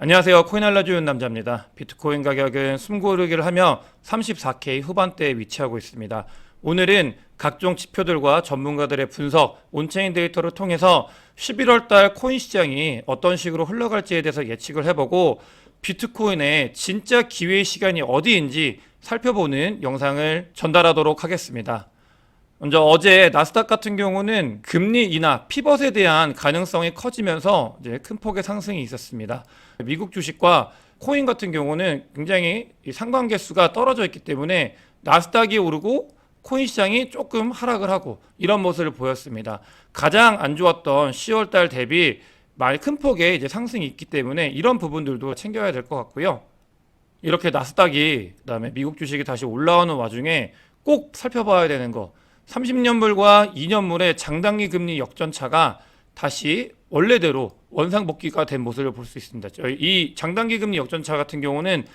안녕하세요. 코인 알려주는 남자입니다. 비트코인 가격은 숨고르기를 하며 34K 후반대에 위치하고 있습니다. 오늘은 각종 지표들과 전문가들의 분석, 온체인 데이터를 통해서 11월 달 코인 시장이 어떤 식으로 흘러갈지에 대해서 예측을 해보고 비트코인의 진짜 기회의 시간이 어디인지 살펴보는 영상을 전달하도록 하겠습니다. 먼저 어제 나스닥 같은 경우는 금리 인하, 피벗에 대한 가능성이 커지면서 이제 큰 폭의 상승이 있었습니다. 미국 주식과 코인 같은 경우는 굉장히 상관계수가 떨어져 있기 때문에 나스닥이 오르고 코인 시장이 조금 하락을 하고 이런 모습을 보였습니다. 가장 안 좋았던 10월 달 대비 많이 큰 폭의 이제 상승이 있기 때문에 이런 부분들도 챙겨야 될 것 같고요. 이렇게 나스닥이 그다음에 미국 주식이 다시 올라오는 와중에 꼭 살펴봐야 되는 거 30년물과 2년물의 장단기 금리 역전차가 다시 원래대로 원상복귀가 된 모습을 볼 수 있습니다. 이 장단기 금리 역전차 같은 경우는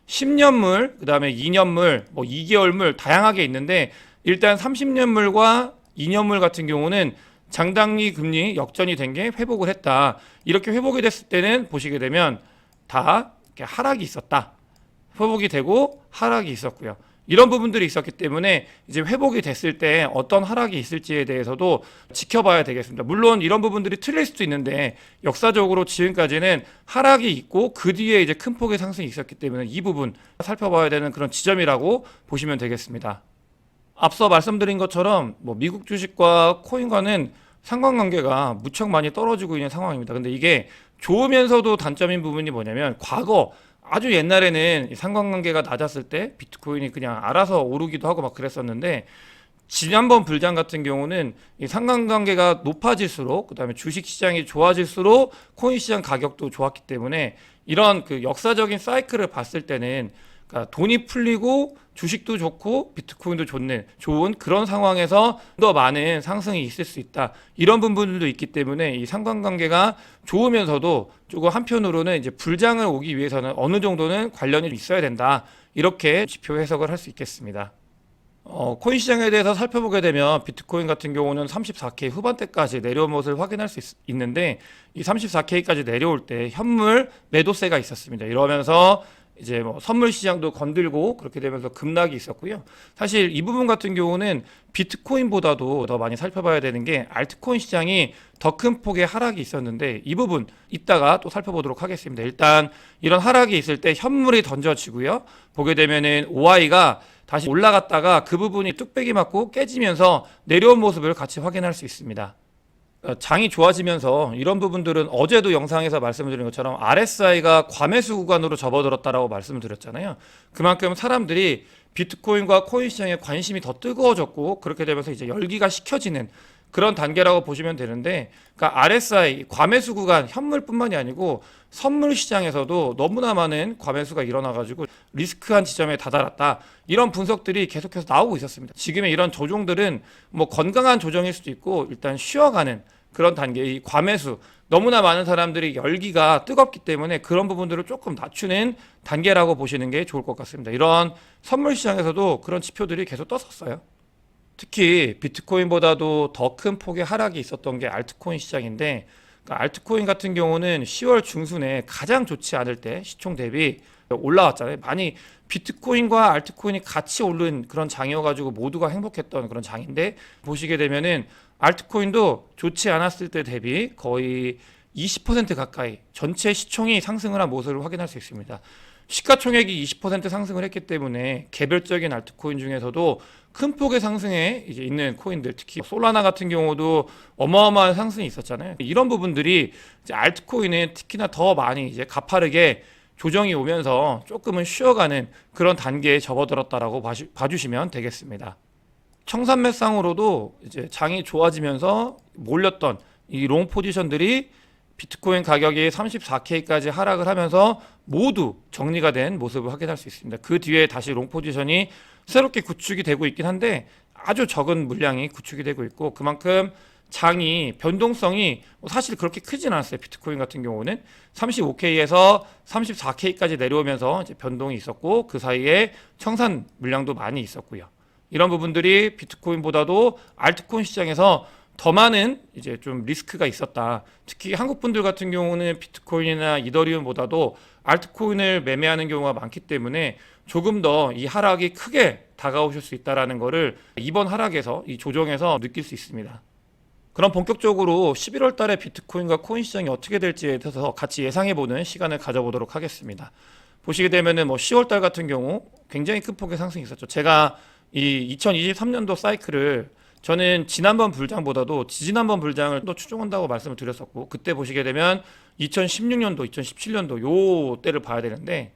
10년물, 그 다음에 2년물, 2개월물 다양하게 있는데 일단 30년물과 2년물 같은 경우는 장단기 금리 역전이 된 게 회복을 했다. 이렇게 회복이 됐을 때는 보시게 되면 다 이렇게 하락이 있었다. 회복이 되고 하락이 있었고요. 이런 부분들이 있었기 때문에 이제 회복이 됐을 때 어떤 하락이 있을지에 대해서도 지켜봐야 되겠습니다. 물론 이런 부분들이 틀릴 수도 있는데 역사적으로 지금까지는 하락이 있고 그 뒤에 이제 큰 폭의 상승이 있었기 때문에 이 부분 살펴봐야 되는 그런 지점이라고 보시면 되겠습니다. 앞서 말씀드린 것처럼 미국 주식과 코인과는 상관관계가 무척 많이 떨어지고 있는 상황입니다. 근데 이게 좋으면서도 단점인 부분이 뭐냐면 과거 아주 옛날에는 상관관계가 낮았을 때 비트코인이 그냥 알아서 오르기도 하고 막 그랬었는데 지난번 불장 같은 경우는 이 상관관계가 높아질수록 그다음에 주식 시장이 좋아질수록 코인 시장 가격도 좋았기 때문에 이런 그 역사적인 사이클을 봤을 때는 그러니까 돈이 풀리고 주식도 좋고 비트코인도 좋은 그런 상황에서 더 많은 상승이 있을 수 있다. 이런 부분들도 있기 때문에 이 상관관계가 좋으면서도 조금 한편으로는 이제 불장을 오기 위해서는 어느 정도는 관련이 있어야 된다. 이렇게 지표 해석을 할 수 있겠습니다. 코인 시장에 대해서 살펴보게 되면 비트코인 같은 경우는 34K 후반대까지 내려온 모습을 확인할 수 있는데 이 34K까지 내려올 때 현물 매도세가 있었습니다. 이러면서 이제 선물 시장도 건들고 그렇게 되면서 급락이 있었고요. 사실 이 부분 같은 경우는 비트코인보다도 더 많이 살펴봐야 되는 게 알트코인 시장이 더 큰 폭의 하락이 있었는데 이 부분 이따가 또 살펴보도록 하겠습니다. 일단 이런 하락이 있을 때 현물이 던져지고요. 보게 되면은 OI가 다시 올라갔다가 그 부분이 뚝배기 맞고 깨지면서 내려온 모습을 같이 확인할 수 있습니다. 장이 좋아지면서 이런 부분들은 어제도 영상에서 말씀을 드린 것처럼 RSI가 과매수 구간으로 접어들었다라고 말씀을 드렸잖아요. 그만큼 사람들이 비트코인과 코인 시장에 관심이 더 뜨거워졌고 그렇게 되면서 이제 열기가 식혀지는 그런 단계라고 보시면 되는데, 그러니까 RSI 과매수 구간 현물뿐만이 아니고 선물 시장에서도 너무나 많은 과매수가 일어나가지고 리스크한 지점에 다다랐다. 이런 분석들이 계속해서 나오고 있었습니다. 지금의 이런 조정들은 건강한 조정일 수도 있고 일단 쉬어가는 그런 단계, 이 과매수 너무나 많은 사람들이 열기가 뜨겁기 때문에 그런 부분들을 조금 낮추는 단계라고 보시는 게 좋을 것 같습니다. 이런 선물 시장에서도 그런 지표들이 계속 떴었어요. 특히 비트코인보다도 더 큰 폭의 하락이 있었던 게 알트코인 시장인데, 그러니까 알트코인 같은 경우는 10월 중순에 가장 좋지 않을 때 시총 대비 올라왔잖아요. 많이 비트코인과 알트코인이 같이 오른 그런 장이어가지고 모두가 행복했던 그런 장인데, 보시게 되면은 알트코인도 좋지 않았을 때 대비 거의 20% 가까이 전체 시총이 상승을 한 모습을 확인할 수 있습니다. 시가총액이 20% 상승을 했기 때문에 개별적인 알트코인 중에서도 큰 폭의 상승에 이제 있는 코인들, 특히 솔라나 같은 경우도 어마어마한 상승이 있었잖아요. 이런 부분들이 이제 알트코인은 특히나 더 많이 이제 가파르게 조정이 오면서 조금은 쉬어가는 그런 단계에 접어들었다라고 봐주시면 되겠습니다. 청산매상으로도 이제 장이 좋아지면서 몰렸던 이 롱 포지션들이 비트코인 가격이 34K까지 하락을 하면서 모두 정리가 된 모습을 확인할 수 있습니다. 그 뒤에 다시 롱 포지션이 새롭게 구축이 되고 있긴 한데 아주 적은 물량이 구축이 되고 있고, 그만큼 장이 변동성이 사실 그렇게 크진 않았어요. 비트코인 같은 경우는 35K에서 34K까지 내려오면서 이제 변동이 있었고 그 사이에 청산 물량도 많이 있었고요. 이런 부분들이 비트코인보다도 알트코인 시장에서 더 많은 이제 좀 리스크가 있었다. 특히 한국 분들 같은 경우는 비트코인이나 이더리움보다도 알트코인을 매매하는 경우가 많기 때문에 조금 더 이 하락이 크게 다가오실 수 있다라는 거를 이번 하락에서 이 조정에서 느낄 수 있습니다. 그럼 본격적으로 11월 달에 비트코인과 코인 시장이 어떻게 될지에 대해서 같이 예상해보는 시간을 가져보도록 하겠습니다. 보시게 되면은 뭐 10월 달 같은 경우 굉장히 큰 폭의 상승이 있었죠. 제가 이 2023년도 사이클을 저는 지난번 불장보다도 지지난번 불장을 또 추종한다고 말씀을 드렸었고, 그때 보시게 되면 2016년도, 2017년도 요 때를 봐야 되는데,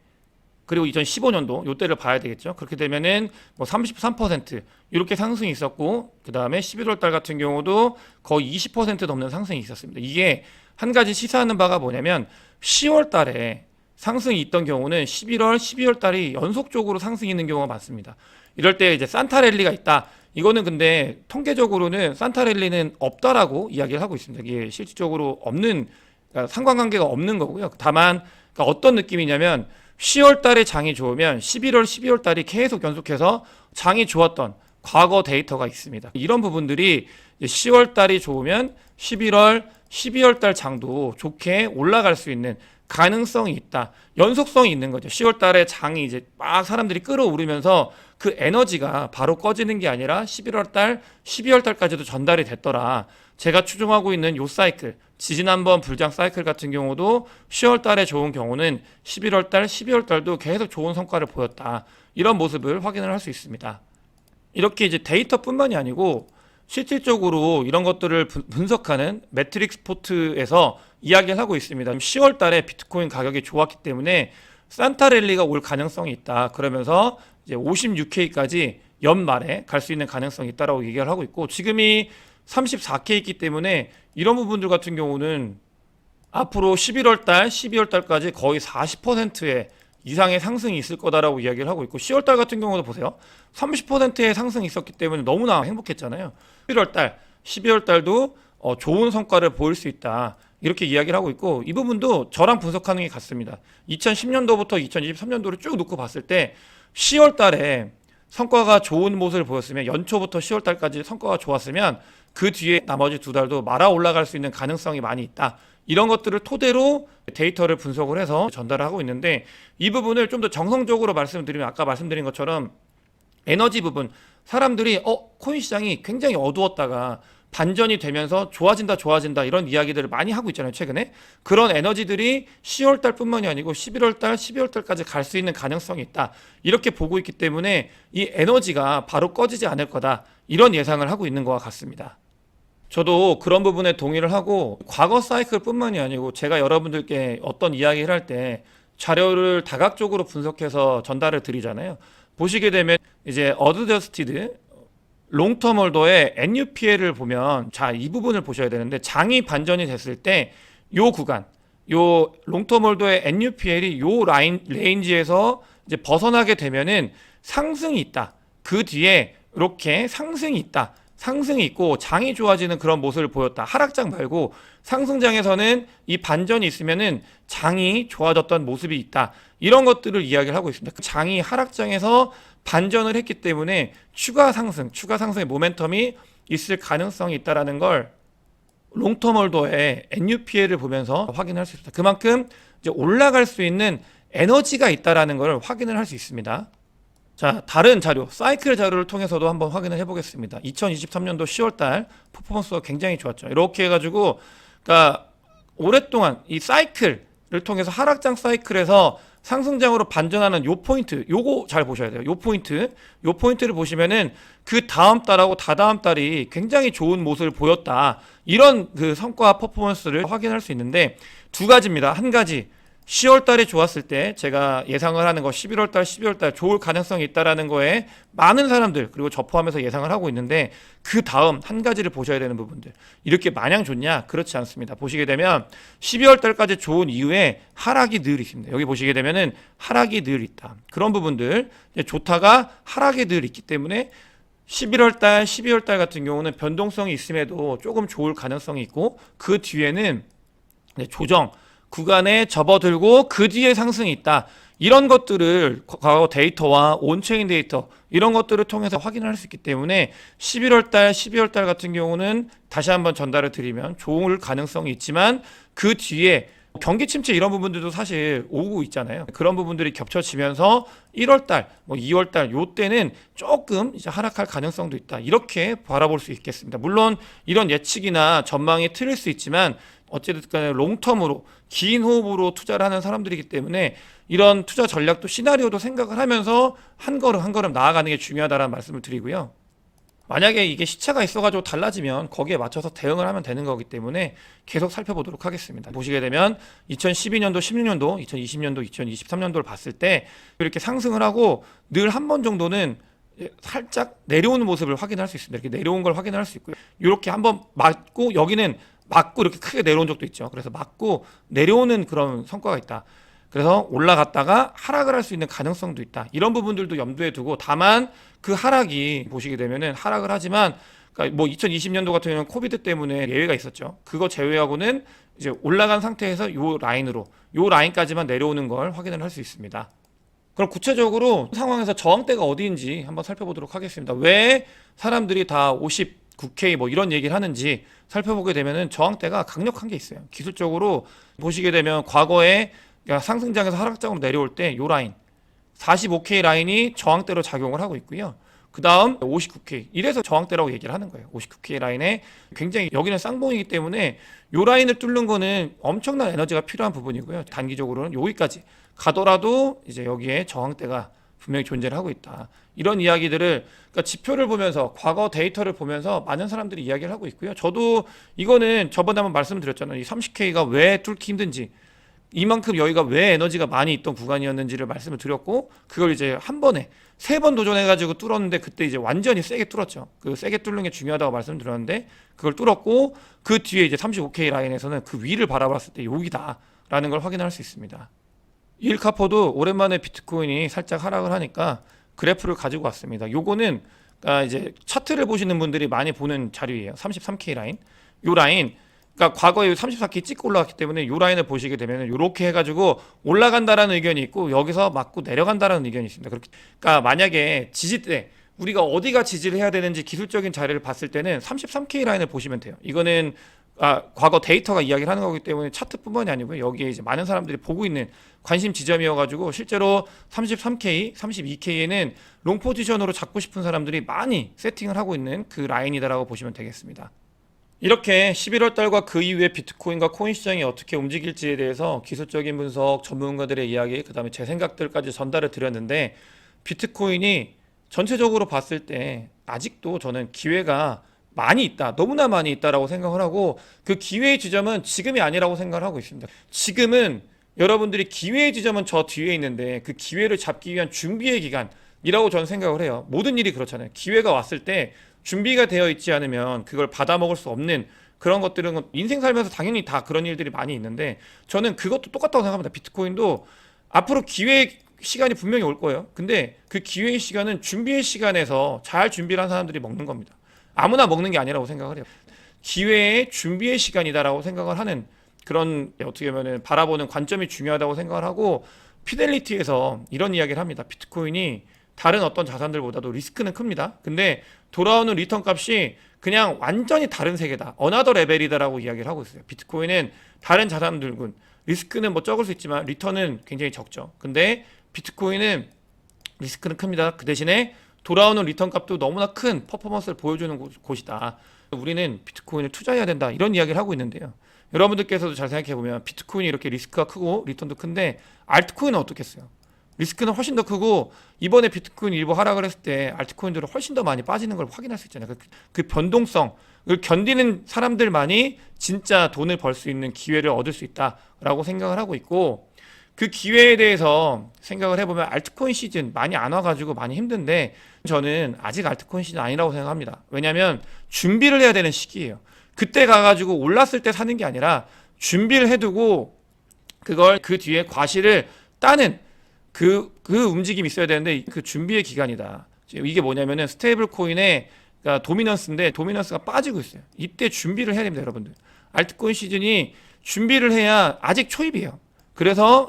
그리고 2015년도 요 때를 봐야 되겠죠. 그렇게 되면은 뭐 33% 이렇게 상승이 있었고, 그 다음에 11월 달 같은 경우도 거의 20% 넘는 상승이 있었습니다. 이게 한 가지 시사하는 바가 뭐냐면 10월 달에 상승이 있던 경우는 11월, 12월 달이 연속적으로 상승이 있는 경우가 많습니다. 이럴 때 이제 산타랠리가 있다. 이거는 근데 통계적으로는 산타랠리는 없다라고 이야기를 하고 있습니다. 이게 실질적으로 없는, 그러니까 상관관계가 없는 거고요. 다만 그러니까 어떤 느낌이냐면 10월 달에 장이 좋으면 11월, 12월 달이 계속 연속해서 장이 좋았던 과거 데이터가 있습니다. 이런 부분들이 10월 달이 좋으면 11월, 12월 달 장도 좋게 올라갈 수 있는 가능성이 있다. 연속성이 있는 거죠. 10월 달에 장이 이제 막 사람들이 끌어오르면서 그 에너지가 바로 꺼지는 게 아니라 11월 달, 12월 달까지도 전달이 됐더라. 제가 추종하고 있는 요 사이클, 지지난번 불장 사이클 같은 경우도 10월 달에 좋은 경우는 11월 달, 12월 달도 계속 좋은 성과를 보였다. 이런 모습을 확인을 할 수 있습니다. 이렇게 이제 데이터뿐만이 아니고 실질적으로 이런 것들을 분석하는 매트릭스 포트에서 이야기를 하고 있습니다. 10월 달에 비트코인 가격이 좋았기 때문에 산타랠리가 올 가능성이 있다. 그러면서 이제 56K까지 연말에 갈 수 있는 가능성이 있다라고 얘기를 하고 있고, 지금이 34K 있기 때문에 이런 부분들 같은 경우는 앞으로 11월 달, 12월 달까지 거의 40%의 이상의 상승이 있을 거다라고 이야기를 하고 있고, 10월 달 같은 경우도 보세요. 30%의 상승이 있었기 때문에 너무나 행복했잖아요. 11월 달, 12월 달도 좋은 성과를 보일 수 있다. 이렇게 이야기를 하고 있고, 이 부분도 저랑 분석하는 게 같습니다. 2010년도부터 2023년도를 쭉 놓고 봤을 때 10월 달에 성과가 좋은 모습을 보였으면, 연초부터 10월 달까지 성과가 좋았으면 그 뒤에 나머지 두 달도 말아 올라갈 수 있는 가능성이 많이 있다. 이런 것들을 토대로 데이터를 분석을 해서 전달을 하고 있는데, 이 부분을 좀 더 정성적으로 말씀드리면 아까 말씀드린 것처럼 에너지 부분, 사람들이 코인 시장이 굉장히 어두웠다가 반전이 되면서 좋아진다 이런 이야기들을 많이 하고 있잖아요, 최근에. 그런 에너지들이 10월 달뿐만이 아니고 11월 달, 12월 달까지 갈 수 있는 가능성이 있다. 이렇게 보고 있기 때문에 이 에너지가 바로 꺼지지 않을 거다. 이런 예상을 하고 있는 것과 같습니다. 저도 그런 부분에 동의를 하고, 과거 사이클뿐만이 아니고 제가 여러분들께 어떤 이야기를 할 때 자료를 다각적으로 분석해서 전달을 드리잖아요. 보시게 되면 이제 어드저스티드 롱텀 홀더의 NUPL을 보면, 자, 이 부분을 보셔야 되는데, 장이 반전이 됐을 때 요 구간, 요 롱텀 홀더의 NUPL이 요 레인지에서 이제 벗어나게 되면은 상승이 있다. 그 뒤에 이렇게 상승이 있다. 상승이 있고 장이 좋아지는 그런 모습을 보였다. 하락장 말고 상승장에서는 이 반전이 있으면은 장이 좋아졌던 모습이 있다. 이런 것들을 이야기를 하고 있습니다. 장이 하락장에서 반전을 했기 때문에 추가 상승의 모멘텀이 있을 가능성이 있다라는 걸 롱텀 홀더의 NUPL을 보면서 확인할 수 있습니다. 그만큼 이제 올라갈 수 있는 에너지가 있다라는 걸 확인을 할 수 있습니다. 자, 다른 자료, 사이클 자료를 통해서도 한번 확인을 해보겠습니다. 2023년도 10월달 퍼포먼스가 굉장히 좋았죠. 이렇게 해가지고, 그러니까 오랫동안 이 사이클을 통해서 하락장 사이클에서 상승장으로 반전하는 요 포인트, 요거 잘 보셔야 돼요. 요 포인트를 보시면은 그 다음 달하고 다다음 달이 굉장히 좋은 모습을 보였다. 이런 그 성과 퍼포먼스를 확인할 수 있는데, 두 가지입니다. 한 가지, 10월 달에 좋았을 때 제가 예상을 하는 거 11월 달, 12월 달 좋을 가능성이 있다라는 거에 많은 사람들, 그리고 저 포함해서 예상을 하고 있는데, 그 다음 한 가지를 보셔야 되는 부분들. 이렇게 마냥 좋냐? 그렇지 않습니다. 보시게 되면 12월 달까지 좋은 이후에 하락이 늘 있습니다. 여기 보시게 되면은 하락이 늘 있다. 그런 부분들, 좋다가 하락이 늘 있기 때문에 11월 달, 12월 달 같은 경우는 변동성이 있음에도 조금 좋을 가능성이 있고, 그 뒤에는 조정 구간에 접어들고 그 뒤에 상승이 있다. 이런 것들을 과거 데이터와 온체인 데이터 이런 것들을 통해서 확인을 할 수 있기 때문에 11월 달, 12월 달 같은 경우는 다시 한번 전달을 드리면 좋을 가능성이 있지만 그 뒤에 경기 침체 이런 부분들도 사실 오고 있잖아요. 그런 부분들이 겹쳐지면서 1월 달, 2월 달 요때는 조금 이제 하락할 가능성도 있다. 이렇게 바라볼 수 있겠습니다. 물론 이런 예측이나 전망이 틀릴 수 있지만 어쨌든 간에 롱텀으로 긴 호흡으로 투자를 하는 사람들이기 때문에 이런 투자 전략도 시나리오도 생각을 하면서 한 걸음 한 걸음 나아가는 게 중요하다는 말씀을 드리고요. 만약에 이게 시차가 있어가지고 달라지면 거기에 맞춰서 대응을 하면 되는 거기 때문에 계속 살펴보도록 하겠습니다. 보시게 되면 2012년도, 16년도, 2020년도, 2023년도를 봤을 때 이렇게 상승을 하고 늘 한 번 정도는 살짝 내려오는 모습을 확인할 수 있습니다. 이렇게 내려온 걸 확인할 수 있고요. 이렇게 한번 맞고 여기는 맞고 이렇게 크게 내려온 적도 있죠. 그래서 맞고 내려오는 그런 성과가 있다. 그래서 올라갔다가 하락을 할 수 있는 가능성도 있다. 이런 부분들도 염두에 두고 다만 그 하락이 보시게 되면은 하락을 하지만 그러니까 뭐 2020년도 같은 경우는 코비드 때문에 예외가 있었죠. 그거 제외하고는 이제 올라간 상태에서 요 라인으로 요 라인까지만 내려오는 걸 확인을 할 수 있습니다. 그럼 구체적으로 상황에서 저항대가 어디인지 한번 살펴보도록 하겠습니다. 왜 사람들이 다 59K 뭐 이런 얘기를 하는지 살펴보게 되면은 저항대가 강력한 게 있어요. 기술적으로 보시게 되면 과거에 상승장에서 하락장으로 내려올 때 요 라인 45K 라인이 저항대로 작용을 하고 있고요. 그 다음 59K 이래서 저항대라고 얘기를 하는 거예요. 59K 라인에 굉장히 여기는 쌍봉이기 때문에 요 라인을 뚫는 거는 엄청난 에너지가 필요한 부분이고요. 단기적으로는 여기까지 가더라도 이제 여기에 저항대가 분명히 존재를 하고 있다. 이런 이야기들을 그러니까 지표를 보면서 과거 데이터를 보면서 많은 사람들이 이야기를 하고 있고요. 저도 이거는 저번에 한번 말씀드렸잖아요. 이 30K가 왜 뚫기 힘든지 이만큼 여기가 왜 에너지가 많이 있던 구간이었는지를 말씀을 드렸고 그걸 이제 한 번에 3번 도전해가지고 뚫었는데 그때 이제 완전히 세게 뚫었죠. 그 세게 뚫는 게 중요하다고 말씀드렸는데 그걸 뚫었고 그 뒤에 이제 35K 라인에서는 그 위를 바라봤을 때 여기다라는 걸 확인할 수 있습니다. 일카포도 오랜만에 비트코인이 살짝 하락을 하니까 그래프를 가지고 왔습니다. 요거는 이제 차트를 보시는 분들이 많이 보는 자료예요. 33K 라인. 요 라인 그러니까 과거에 34K 찍고 올라갔기 때문에 요 라인을 보시게 되면 이렇게 해가지고 올라간다라는 의견이 있고 여기서 맞고 내려간다라는 의견이 있습니다. 그러니까 만약에 지지대 우리가 어디가 지지를 해야 되는지 기술적인 자료를 봤을 때는 33K 라인을 보시면 돼요. 이거는 과거 데이터가 이야기를 하는 거기 때문에 차트뿐만이 아니고요. 여기에 이제 많은 사람들이 보고 있는 관심 지점이어가지고 실제로 33K, 32K에는 롱 포지션으로 잡고 싶은 사람들이 많이 세팅을 하고 있는 그 라인이다라고 보시면 되겠습니다. 이렇게 11월 달과 그 이후에 비트코인과 코인 시장이 어떻게 움직일지에 대해서 기술적인 분석, 전문가들의 이야기, 그 다음에 제 생각들까지 전달을 드렸는데 비트코인이 전체적으로 봤을 때 아직도 저는 기회가 많이 있다, 너무나 많이 있다라고 생각을 하고 그 기회의 지점은 지금이 아니라고 생각을 하고 있습니다. 지금은 여러분들이 기회의 지점은 저 뒤에 있는데 그 기회를 잡기 위한 준비의 기간이라고 저는 생각을 해요. 모든 일이 그렇잖아요. 기회가 왔을 때 준비가 되어 있지 않으면 그걸 받아먹을 수 없는 그런 것들은 인생 살면서 당연히 다 그런 일들이 많이 있는데 저는 그것도 똑같다고 생각합니다. 비트코인도 앞으로 기회의 시간이 분명히 올 거예요. 근데 그 기회의 시간은 준비의 시간에서 잘 준비를 한 사람들이 먹는 겁니다. 아무나 먹는 게 아니라고 생각을 해요. 기회의 준비의 시간이다라고 생각을 하는 그런 어떻게 보면 바라보는 관점이 중요하다고 생각을 하고 피델리티에서 이런 이야기를 합니다. 비트코인이 다른 어떤 자산들보다도 리스크는 큽니다. 근데 돌아오는 리턴 값이 그냥 완전히 다른 세계다. 어나더 레벨이다라고 이야기를 하고 있어요. 비트코인은 다른 자산들군 리스크는 뭐 적을 수 있지만 리턴은 굉장히 적죠. 근데 비트코인은 리스크는 큽니다. 그 대신에 돌아오는 리턴 값도 너무나 큰 퍼포먼스를 보여주는 곳이다. 우리는 비트코인을 투자해야 된다. 이런 이야기를 하고 있는데요. 여러분들께서도 잘 생각해보면 비트코인이 이렇게 리스크가 크고 리턴도 큰데 알트코인은 어떻겠어요? 리스크는 훨씬 더 크고 이번에 비트코인 일부 하락을 했을 때 알트코인들은 훨씬 더 많이 빠지는 걸 확인할 수 있잖아요. 그 변동성을 견디는 사람들만이 진짜 돈을 벌 수 있는 기회를 얻을 수 있다라고 생각을 하고 있고 그 기회에 대해서 생각을 해보면 알트코인 시즌 많이 안 와가지고 많이 힘든데 저는 아직 알트코인 시즌 아니라고 생각합니다. 왜냐하면 준비를 해야 되는 시기예요. 그때 가가지고 올랐을 때 사는 게 아니라 준비를 해두고 그걸 그 뒤에 과실을 따는 그 움직임이 있어야 되는데 그 준비의 기간이다. 이게 뭐냐면은 스테이블 코인의 그러니까 도미넌스인데 도미넌스가 빠지고 있어요. 이때 준비를 해야 됩니다, 여러분들. 알트코인 시즌이 준비를 해야 아직 초입이에요. 그래서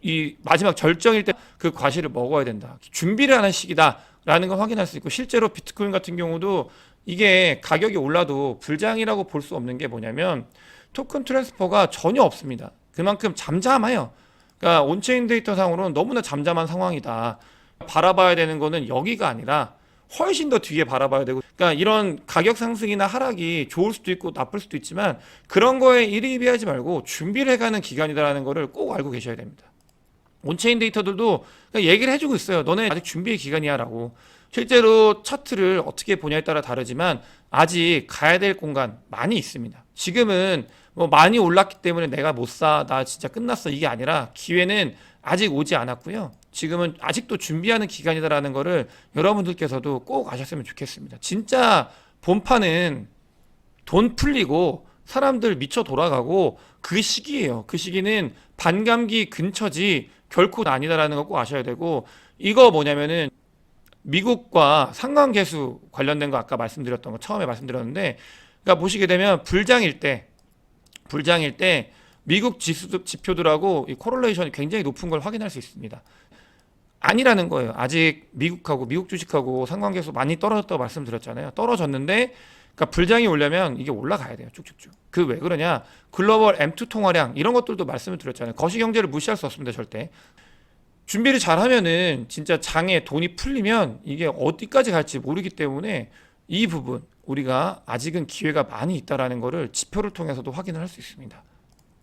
이 마지막 절정일 때 그 과실을 먹어야 된다. 준비를 하는 시기다라는 걸 확인할 수 있고, 실제로 비트코인 같은 경우도 이게 가격이 올라도 불장이라고 볼 수 없는 게 뭐냐면 토큰 트랜스퍼가 전혀 없습니다. 그만큼 잠잠해요. 그러니까 온체인 데이터 상으로는 너무나 잠잠한 상황이다. 바라봐야 되는 거는 여기가 아니라 훨씬 더 뒤에 바라봐야 되고, 그러니까 이런 가격 상승이나 하락이 좋을 수도 있고 나쁠 수도 있지만 그런 거에 일희비하지 말고 준비를 해가는 기간이다라는 거를 꼭 알고 계셔야 됩니다. 온체인 데이터들도 얘기를 해주고 있어요. 너네 아직 준비의 기간이야 라고. 실제로 차트를 어떻게 보냐에 따라 다르지만 아직 가야 될 공간 많이 있습니다. 지금은 뭐 많이 올랐기 때문에 내가 못 사, 나 진짜 끝났어, 이게 아니라 기회는 아직 오지 않았고요. 지금은 아직도 준비하는 기간이다라는 거를 여러분들께서도 꼭 아셨으면 좋겠습니다. 진짜 본판은 돈 풀리고 사람들 미쳐 돌아가고 그 시기예요. 그 시기는 반감기 근처지 결코 아니다라는 거 꼭 아셔야 되고, 이거 뭐냐면은 미국과 상관계수 관련된 거 아까 말씀드렸던 거 처음에 말씀드렸는데, 그러니까 보시게 되면 불장일 때 미국 지표들하고 이 코릴레이션이 굉장히 높은 걸 확인할 수 있습니다. 아니라는 거예요. 아직 미국 주식하고 상관계수 많이 떨어졌다고 말씀드렸잖아요. 떨어졌는데, 그러니까 불장이 오려면 이게 올라가야 돼요. 쭉쭉쭉. 그 왜 그러냐? 글로벌 M2 통화량 이런 것들도 말씀을 드렸잖아요. 거시경제를 무시할 수 없습니다. 절대. 준비를 잘 하면은 진짜 장에 돈이 풀리면 이게 어디까지 갈지 모르기 때문에 이 부분 우리가 아직은 기회가 많이 있다라는 거를 지표를 통해서도 확인을 할 수 있습니다.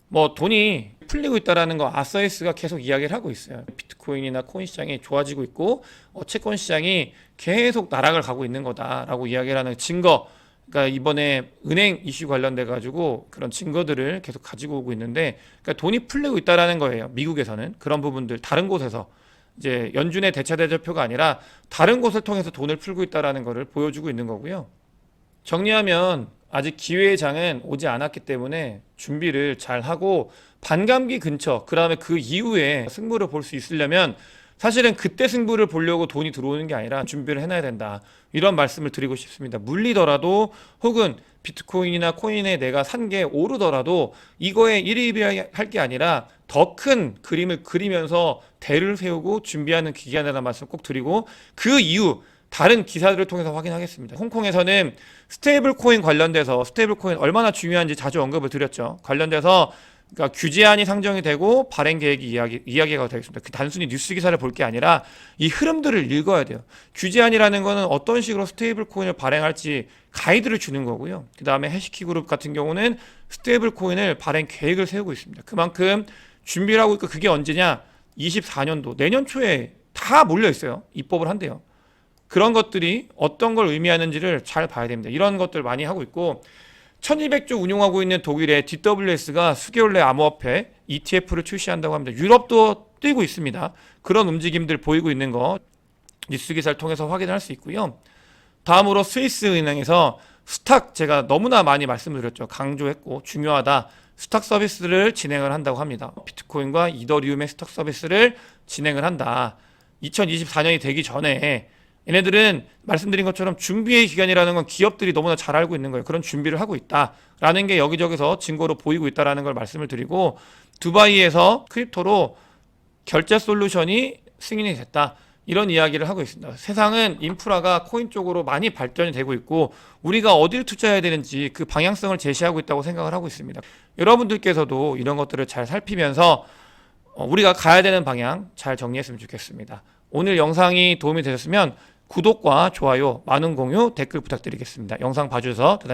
뭐 돈이 풀리고 있다라는 거 아서에스가 계속 이야기를 하고 있어요. 비트코인이나 코인 시장이 좋아지고 있고 채권 시장이 계속 나락을 가고 있는 거다라고 이야기를 하는 증거, 그러니까 이번에 은행 이슈 관련돼 가지고 그런 증거들을 계속 가지고 오고 있는데, 그러니까 돈이 풀리고 있다라는 거예요. 미국에서는 그런 부분들, 다른 곳에서 이제 연준의 대차 대조표가 아니라 다른 곳을 통해서 돈을 풀고 있다라는 거를 보여주고 있는 거고요. 정리하면 아직 기회의 장은 오지 않았기 때문에 준비를 잘 하고 반감기 근처, 그다음에 그 이후에 승부를 볼 수 있으려면 사실은 그때 승부를 보려고 돈이 들어오는 게 아니라 준비를 해놔야 된다. 이런 말씀을 드리고 싶습니다. 물리더라도 혹은 비트코인이나 코인에 내가 산 게 오르더라도 이거에 일희비할 게 아니라 더 큰 그림을 그리면서 대를 세우고 준비하는 기간이라는 말씀 꼭 드리고, 그 이후 다른 기사들을 통해서 확인하겠습니다. 홍콩에서는 스테이블 코인 관련돼서, 스테이블 코인 얼마나 중요한지 자주 언급을 드렸죠. 관련돼서 그러니까 규제안이 상정이 되고 발행 계획이 이야기가 되겠습니다. 그 단순히 뉴스 기사를 볼 게 아니라 이 흐름들을 읽어야 돼요. 규제안이라는 거는 어떤 식으로 스테이블 코인을 발행할지 가이드를 주는 거고요. 그 다음에 해시키 그룹 같은 경우는 스테이블 코인을 발행 계획을 세우고 있습니다. 그만큼 준비를 하고 있고, 그게 언제냐? 24년도 내년 초에 다 몰려 있어요. 입법을 한대요. 그런 것들이 어떤 걸 의미하는지를 잘 봐야 됩니다. 이런 것들 많이 하고 있고, 1200조 운용하고 있는 독일의 DWS가 수개월 내 암호화폐 ETF를 출시한다고 합니다. 유럽도 뛰고 있습니다. 그런 움직임들 보이고 있는 거 뉴스 기사를 통해서 확인할 수 있고요. 다음으로 스위스 은행에서 스탁, 제가 너무나 많이 말씀드렸죠. 강조했고 중요하다. 스탁 서비스를 진행을 한다고 합니다. 비트코인과 이더리움의 스탁 서비스를 진행을 한다. 2024년이 되기 전에. 얘네들은 말씀드린 것처럼 준비의 기간이라는 건 기업들이 너무나 잘 알고 있는 거예요. 그런 준비를 하고 있다라는 게 여기저기서 증거로 보이고 있다라는 걸 말씀을 드리고, 두바이에서 크립토로 결제 솔루션이 승인이 됐다, 이런 이야기를 하고 있습니다. 세상은 인프라가 코인 쪽으로 많이 발전이 되고 있고 우리가 어디를 투자해야 되는지 그 방향성을 제시하고 있다고 생각을 하고 있습니다. 여러분들께서도 이런 것들을 잘 살피면서 우리가 가야 되는 방향 잘 정리했으면 좋겠습니다. 오늘 영상이 도움이 되셨으면 구독과 좋아요, 많은 공유, 댓글 부탁드리겠습니다. 영상 봐주셔서 대단히